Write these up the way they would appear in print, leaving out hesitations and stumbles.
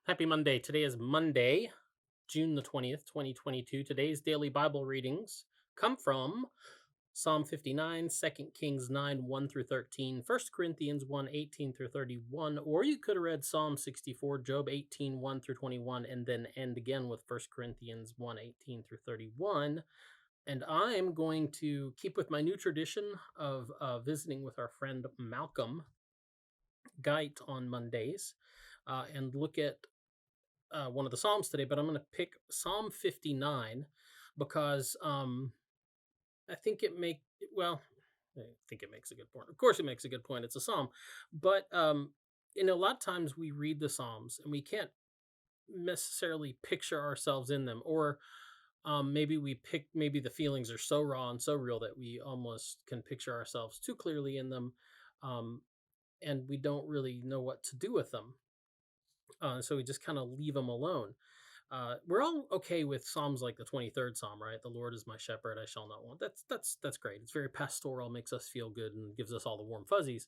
Happy Monday. Today is Monday, June the 20th, 2022. Today's daily Bible readings come from Psalm 59, 2 Kings 9, 1 through 13, 1 Corinthians 1, 18 through 31, or you could have read Psalm 64, Job 18, 1 through 21, and then end again with 1 Corinthians 1, 18 through 31. And I'm going to keep with my new tradition of visiting with our friend Malcolm Geit on Mondays and look at one of the Psalms today, but I'm going to pick Psalm 59 because I think I think it makes a good point. Of course, it makes a good point. It's a Psalm, but a lot of times we read the Psalms and we can't necessarily picture ourselves in them, or maybe the feelings are so raw and so real that we almost can picture ourselves too clearly in them, um, and we don't really know what to do with them. So we just kind of leave them alone. We're all okay with Psalms like the 23rd Psalm, right? The Lord is my shepherd, I shall not want. That's great. It's very pastoral, makes us feel good, and gives us all the warm fuzzies.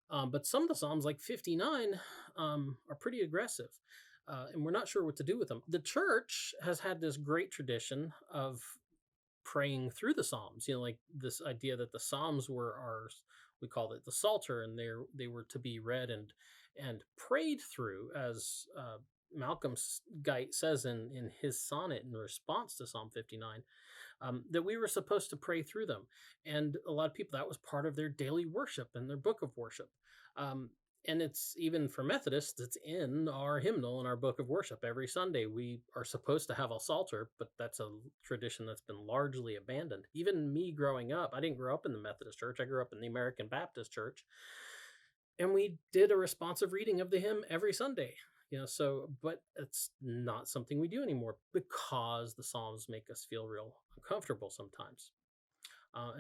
But some of the Psalms, like 59, are pretty aggressive, and we're not sure what to do with them. The church has had this great tradition of praying through the Psalms. Like this idea that the Psalms were ours. We called it the Psalter, and they were to be read and prayed through, as Malcolm Geit says in his sonnet in response to Psalm 59, that we were supposed to pray through them. And a lot of people, that was part of their daily worship and their book of worship. And it's even for Methodists, it's in our hymnal in our book of worship. Every Sunday, we are supposed to have a psalter, but that's a tradition that's been largely abandoned. Even me growing up, I didn't grow up in the Methodist church, I grew up in the American Baptist church. And we did a responsive reading of the hymn every Sunday. But it's not something we do anymore because the Psalms make us feel real uncomfortable sometimes.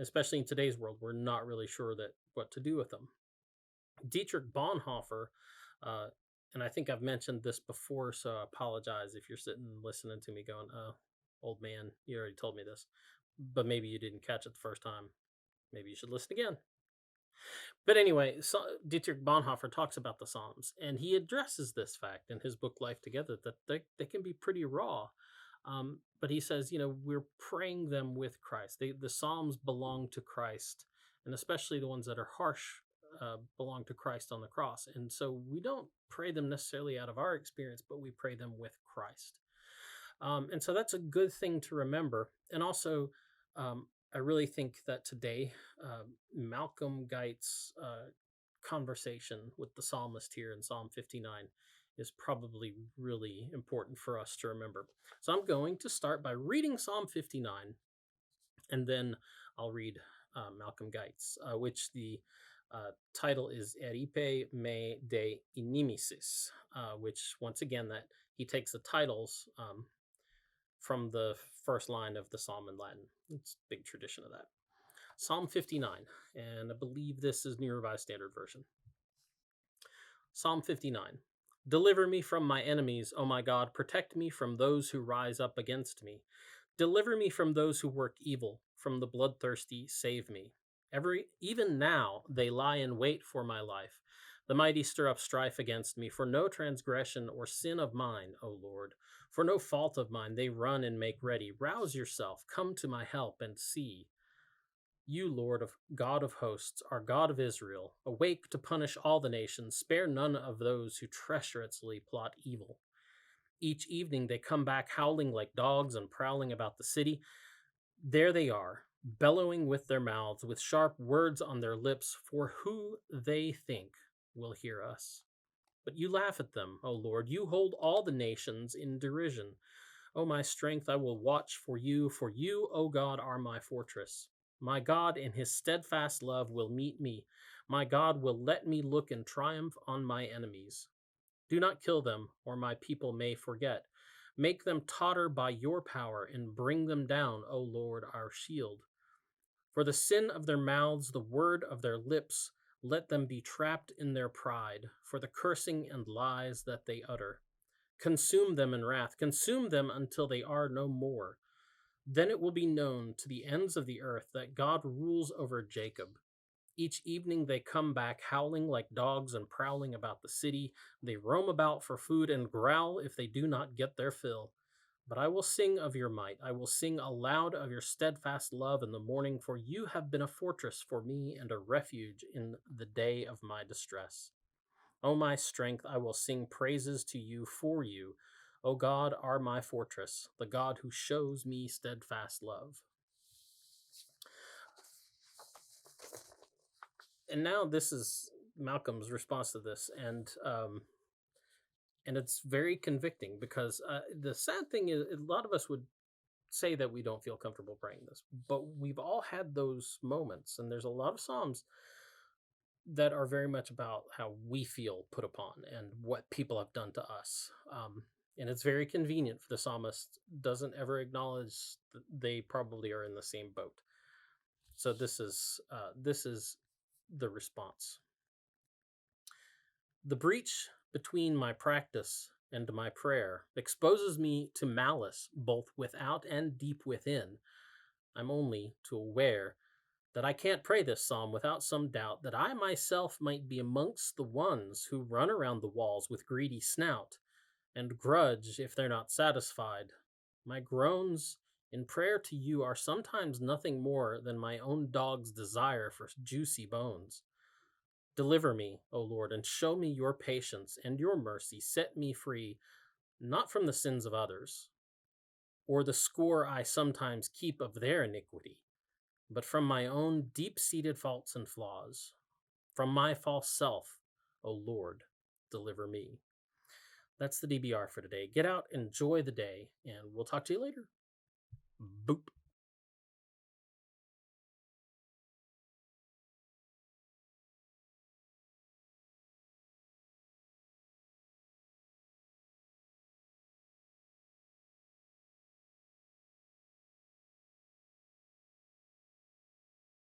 Especially in today's world, we're not really sure what to do with them. Dietrich Bonhoeffer, and I think I've mentioned this before, so I apologize if you're sitting listening to me going, "Oh, old man, you already told me this," but maybe you didn't catch it the first time. Maybe you should listen again. But anyway, Dietrich Bonhoeffer talks about the Psalms, and he addresses this fact in his book Life Together, that they can be pretty raw. But he says, we're praying them with Christ. The Psalms belong to Christ, and especially the ones that are harsh belong to Christ on the cross. And so we don't pray them necessarily out of our experience, but we pray them with Christ. And so that's a good thing to remember. And also, I really think that today, Malcolm Geit's conversation with the psalmist here in Psalm 59 is probably really important for us to remember. So I'm going to start by reading Psalm 59, and then I'll read Malcolm Geit's, which the title is Eripe Me De Inimicis, which, once again, that he takes the titles from the first line of the psalm in Latin. It's a big tradition of that. Psalm 59, and I believe this is New Revised Standard Version. Psalm 59. Deliver me from my enemies, O my God. Protect me from those who rise up against me. Deliver me from those who work evil. From the bloodthirsty, save me. Even now they lie in wait for my life. The mighty stir up strife against me. For no transgression or sin of mine, O Lord. For no fault of mine, they run and make ready. Rouse yourself, come to my help, and see. You, Lord, God of hosts, are God of Israel. Awake to punish all the nations. Spare none of those who treacherously plot evil. Each evening they come back howling like dogs and prowling about the city. There they are, bellowing with their mouths, with sharp words on their lips, for who they think will hear us. But you laugh at them, O Lord. You hold all the nations in derision. O my strength, I will watch for you, O God, are my fortress. My God, in his steadfast love, will meet me. My God will let me look in triumph on my enemies. Do not kill them, or my people may forget. Make them totter by your power, and bring them down, O Lord, our shield. For the sin of their mouths, the word of their lips, let them be trapped in their pride, for the cursing and lies that they utter. Consume them in wrath, consume them until they are no more. Then it will be known to the ends of the earth that God rules over Jacob. Each evening they come back howling like dogs and prowling about the city. They roam about for food and growl if they do not get their fill. But I will sing of your might. I will sing aloud of your steadfast love in the morning, for you have been a fortress for me and a refuge in the day of my distress. O my strength, I will sing praises to you for you. O God, are my fortress, the God who shows me steadfast love. And now this is Malcolm's response to this, and it's very convicting because the sad thing is, a lot of us would say that we don't feel comfortable praying this, but we've all had those moments, and there's a lot of Psalms that are very much about how we feel put upon and what people have done to us. And it's very convenient for the psalmist doesn't ever acknowledge that they probably are in the same boat. So this is the response. The breach between my practice and my prayer exposes me to malice both without and deep within. I'm only too aware that I can't pray this psalm without some doubt that I myself might be amongst the ones who run around the walls with greedy snout and grudge if they're not satisfied. My groans in prayer to you are sometimes nothing more than my own dog's desire for juicy bones. Deliver me, O Lord, and show me your patience and your mercy. Set me free, not from the sins of others, or the score I sometimes keep of their iniquity, but from my own deep-seated faults and flaws. From my false self, O Lord, deliver me. That's the DBR for today. Get out, enjoy the day, and we'll talk to you later. Boop.